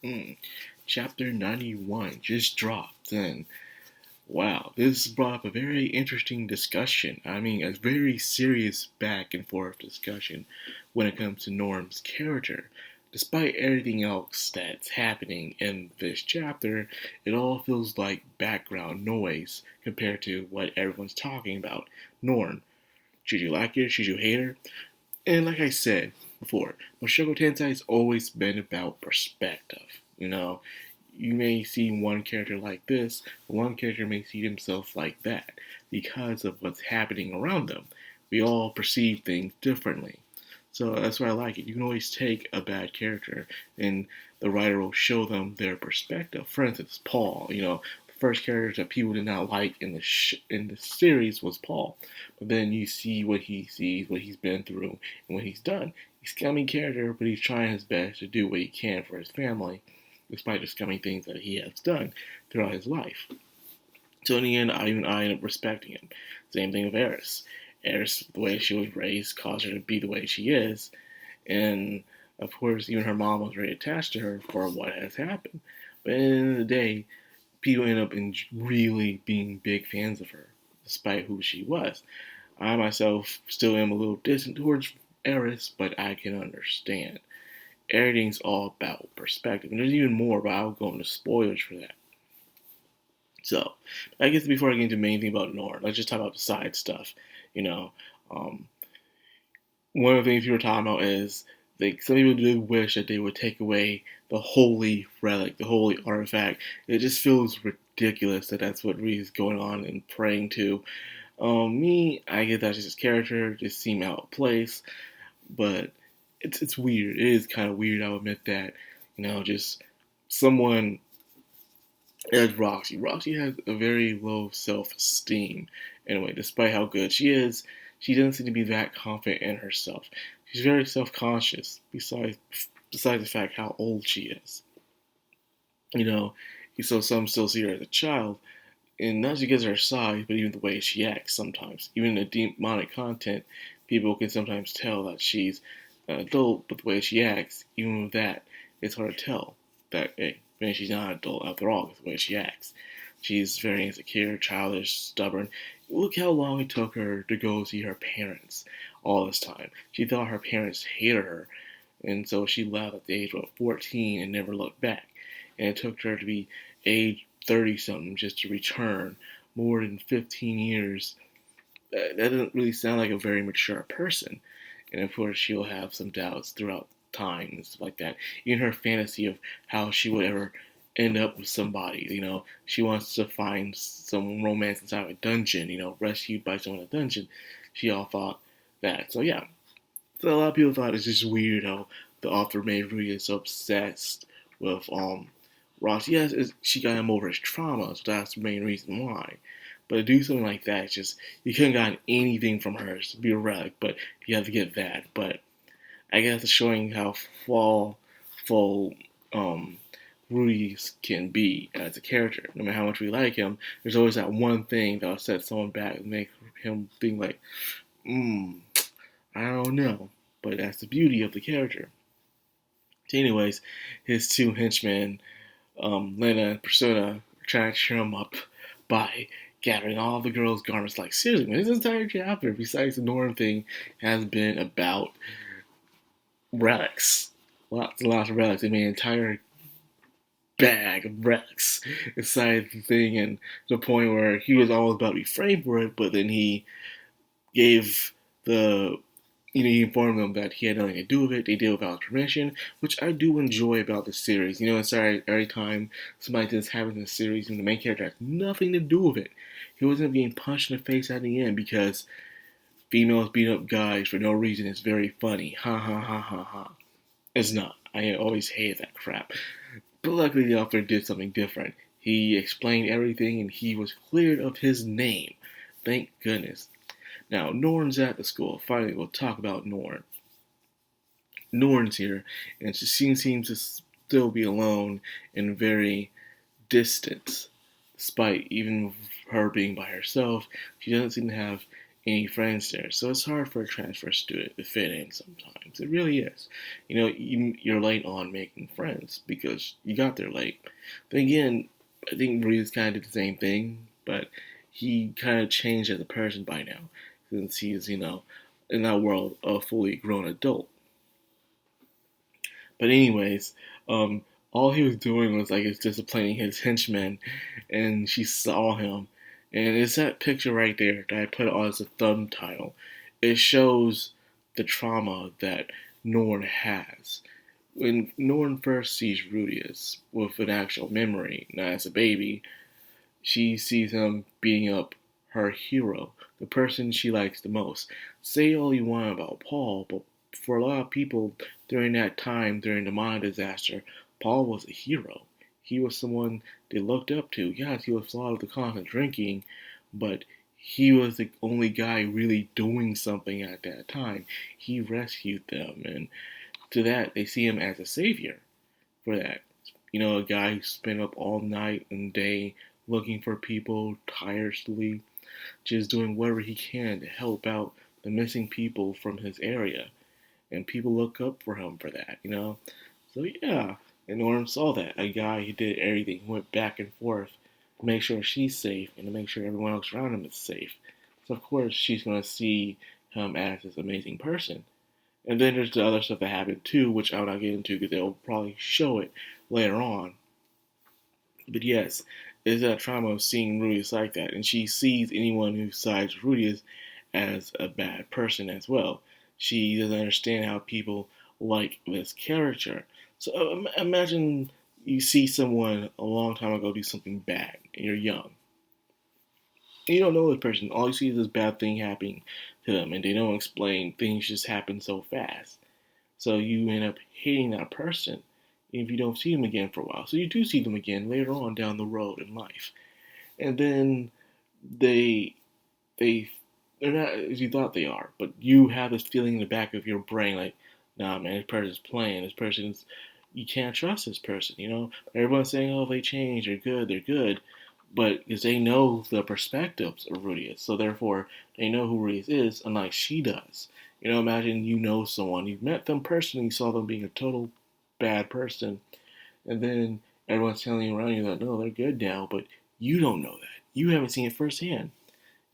Mm. Chapter 91 just dropped, and wow, this brought up a very interesting discussion. I mean, a very serious back and forth discussion when it comes to Norm's character. Despite everything else that's happening in this chapter, it all feels like background noise compared to what everyone's talking about. Norm, should you like her? Should you hate her? And like I said before, Mushoku Tensei has always been about perspective. You may see one character like this, but one character may see himself like that because of what's happening around them. We all perceive things differently. So that's why I like it. You can always take a bad character and the writer will show them their perspective. For instance, Paul, the first character that people did not like in the series was Paul. But then you see what he sees, what he's been through, and what he's done. He's a scummy character, but he's trying his best to do what he can for his family, despite the scummy things that he has done throughout his life. So in the end, I end up respecting him. Same thing with Eris. Eris, the way she was raised, caused her to be the way she is, and of course, even her mom was very attached to her for what has happened. But at the end of the day, people end up really being big fans of her, despite who she was. I myself still am a little distant towards Eris, but I can understand. Everything's all about perspective, and there's even more, but I'll go into spoilers for that. So, I guess before I get into the main thing about Nora, let's just talk about the side stuff. You know, um, one of the things we were talking about is some people do wish that they would take away the holy relic, the holy artifact. It just feels ridiculous that that's what Ree's going on and praying to. Me, I get that's just his character, just seem out of place, but it's weird. It is kind of weird. I'll admit that. Just someone as Roxy. Roxy has a very low self-esteem. Anyway, despite how good she is, she doesn't seem to be that confident in herself. She's very self-conscious. Besides the fact how old she is, you know, so some still see her as a child, and not just because of her size, but even the way she acts sometimes. Even in the demonic content, people can sometimes tell that she's an adult, but the way she acts, even with that, it's hard to tell that, hey, man, she's not an adult after all, with the way she acts. She's very insecure, childish, stubborn. Look how long it took her to go see her parents all this time. She thought her parents hated her, and so she left at the age of 14 and never looked back. And it took her to be age 30 something just to return more than 15 years. That doesn't really sound like a very mature person. And of course, she'll have some doubts throughout time and stuff like that. Even her fantasy of how she would ever end up with somebody. She wants to find some romance inside of a dungeon, rescued by someone in a dungeon. She all thought that. So, yeah. So, a lot of people thought it's just weird how the author made Rui so obsessed with Ross. Yes, she got him over his trauma, so that's the main reason why. But to do something like that, it's just you couldn't gotten anything from her to be a relic, but you have to get that. But I guess it's showing how full Rudy can be as a character. No matter how much we like him, there's always that one thing that'll set someone back and make him think like, I don't know. But that's the beauty of the character. So anyways, his two henchmen, Lena and Persona, are trying to cheer him up by gathering all the girls' garments. Like, seriously, man, this entire chapter, besides the Norm thing, has been about relics. Lots and lots of relics. I mean, an entire bag of relics inside the thing, and to the point where he was almost about to be framed for it, but then he gave the he informed them that he had nothing to do with it. They did without permission, which I do enjoy about the series. Sorry, every time somebody just happens in the series and the main character has nothing to do with it. He wasn't being punched in the face at the end because females beat up guys for no reason is very funny. Ha ha ha ha ha. It's not. I always hate that crap. But luckily the author did something different. He explained everything and he was cleared of his name. Thank goodness. Now, Norn's at the school. Finally, we'll talk about Norn. Norn's here, and she seems to still be alone and very distant. Despite even her being by herself, she doesn't seem to have any friends there. So it's hard for a transfer student to fit in sometimes. It really is. You're late on making friends because you got there late. But again, I think Maria's kind of did the same thing, but he kind of changed as a person by now since he's, in that world, a fully grown adult. But anyways, all he was doing was like disciplining his henchmen, and she saw him, and it's that picture right there that I put on as a thumbnail. It shows the trauma that Norn has. When Norn first sees Rudius with an actual memory, not as a baby, she sees him beating up her hero, the person she likes the most. Say all you want about Paul, but for a lot of people during that time, during the Manga disaster, Paul was a hero. He was someone they looked up to. Yes, he was flawed with the constant drinking, but he was the only guy really doing something at that time. He rescued them, and to that, they see him as a savior for that. A guy who spent up all night and day looking for people tirelessly, just doing whatever he can to help out the missing people from his area. And people look up for him for that. So yeah, and Norm saw that. A guy who did everything, who went back and forth to make sure she's safe and to make sure everyone else around him is safe. So of course she's gonna see him as this amazing person. And then there's the other stuff that happened too, which I'll not get into because they'll probably show it later on. But yes, it's that trauma of seeing Rudius like that, and she sees anyone who sides Rudius as a bad person as well. She doesn't understand how people like this character. So imagine you see someone a long time ago do something bad, and you're young. And you don't know this person. All you see is this bad thing happening to them, and they don't explain. Things just happen so fast. So you end up hating that person if you don't see them again for a while. So you do see them again later on down the road in life. And then they they they're not as you thought they are, but you have this feeling in the back of your brain like, nah man, this person's playing, you can't trust this person. Everyone's saying, oh, they changed, they're good, but because they know the perspectives of Rudius, so therefore they know who Rudius is, unlike she does. Imagine someone, you've met them personally, you saw them being a total bad person, and then everyone's telling you around you that no, they're good now, but you don't know that. You haven't seen it firsthand.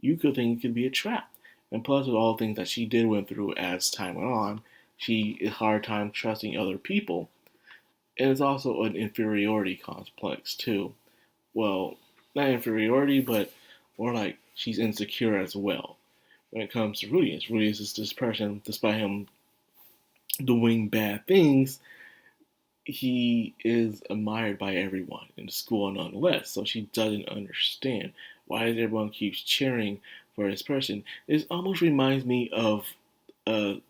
You could think it could be a trap. And plus, with all the things that she did went through as time went on, she had a hard time trusting other people. And it's also an inferiority complex too. Well, not inferiority, but more like she's insecure as well. When it comes to Rudius, Rudius is this person, despite him doing bad things, he is admired by everyone in the school nonetheless. So she doesn't understand why does everyone keeps cheering for this person. This almost reminds me of a,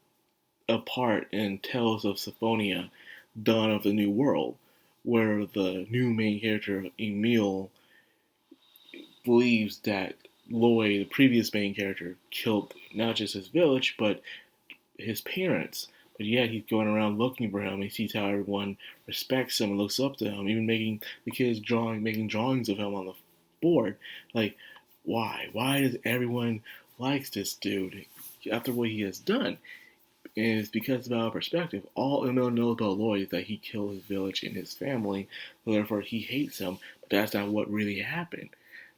a part in Tales of Symphonia, Dawn of the New World, where the new main character, Emil, believes that Lloyd, the previous main character, killed not just his village, but his parents. But yet he's going around looking for him. He sees how everyone respects him and looks up to him, even making the kids making drawings of him on the board. Like, why? Why does everyone likes this dude after what he has done? And it's because of our perspective. All Emil knows about Lloyd is that he killed his village and his family, so therefore he hates him. But that's not what really happened.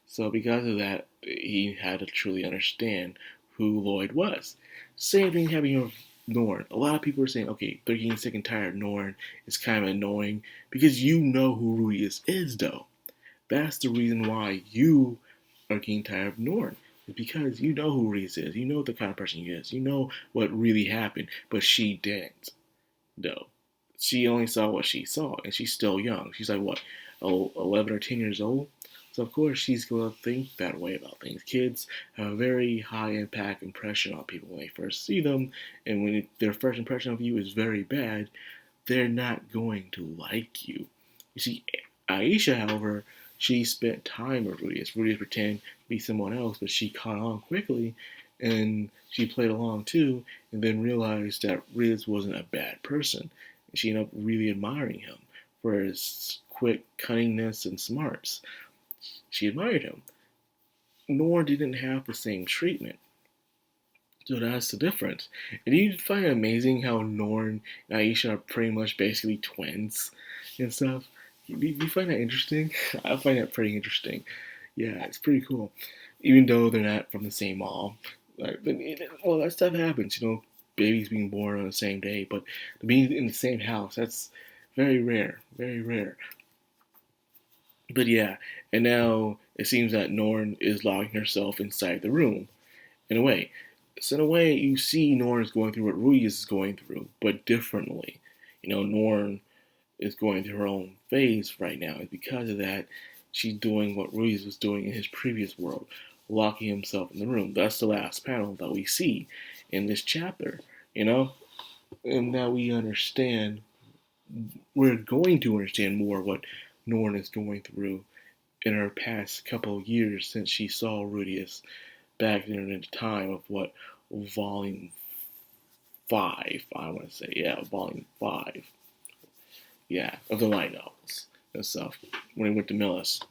So because of that, he had to truly understand who Lloyd was. Same thing happening with Norn. A lot of people are saying, okay, they're getting sick and tired of Norn. It's kind of annoying because you know who Rudius is, though. That's the reason why you are getting tired of Norn. It's because you know who Rudius is. You know the kind of person he is. You know what really happened, but she didn't, though. She only saw what she saw, and she's still young. She's like, what, 11 or 10 years old? So, of course, she's going to think that way about things. Kids have a very high impact impression on people when they first see them, and when their first impression of you is very bad, they're not going to like you. You see, Aisha, however, she spent time with Rudius. Rudius pretended to be someone else, but she caught on quickly, and she played along too, and then realized that Rudius wasn't a bad person. And she ended up really admiring him for his quick cunningness and smarts. She admired him. Nor didn't have the same treatment. So that's the difference. And you find it amazing how Norn and Aisha are pretty much basically twins and stuff. You find that interesting? I find that pretty interesting. Yeah, it's pretty cool. Even though they're not from the same mom. Well, that stuff happens, babies being born on the same day, but being in the same house, that's very rare. Very rare. But yeah, and now it seems that Norn is locking herself inside the room in a way. So in a way, you see Norn is going through what Ruiz is going through, but differently. Norn is going through her own phase right now. And because of that, she's doing what Ruiz was doing in his previous world, locking himself in the room. That's the last panel that we see in this chapter, And now we're going to understand more what Norn is going through in her past couple of years since she saw Rudius back then in the time of what volume 5, I want to say, yeah, volume 5, yeah, of the light novels and stuff when he went to Millis.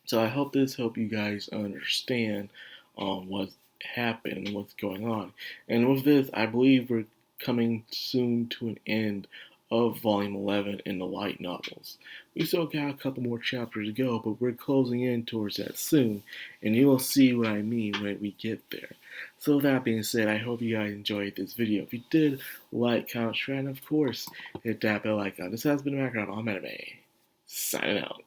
So I hope this helped you guys understand what happened and what's going on. And with this, I believe we're coming soon to an end of Volume 11 in the light novels. We still got a couple more chapters to go, but we're closing in towards that soon, and you will see what I mean when we get there. So with that being said, I hope you guys enjoyed this video. If you did, like, comment, share, and of course, hit that bell icon. This has been Madcrownxox. I'm Anime. Signing out.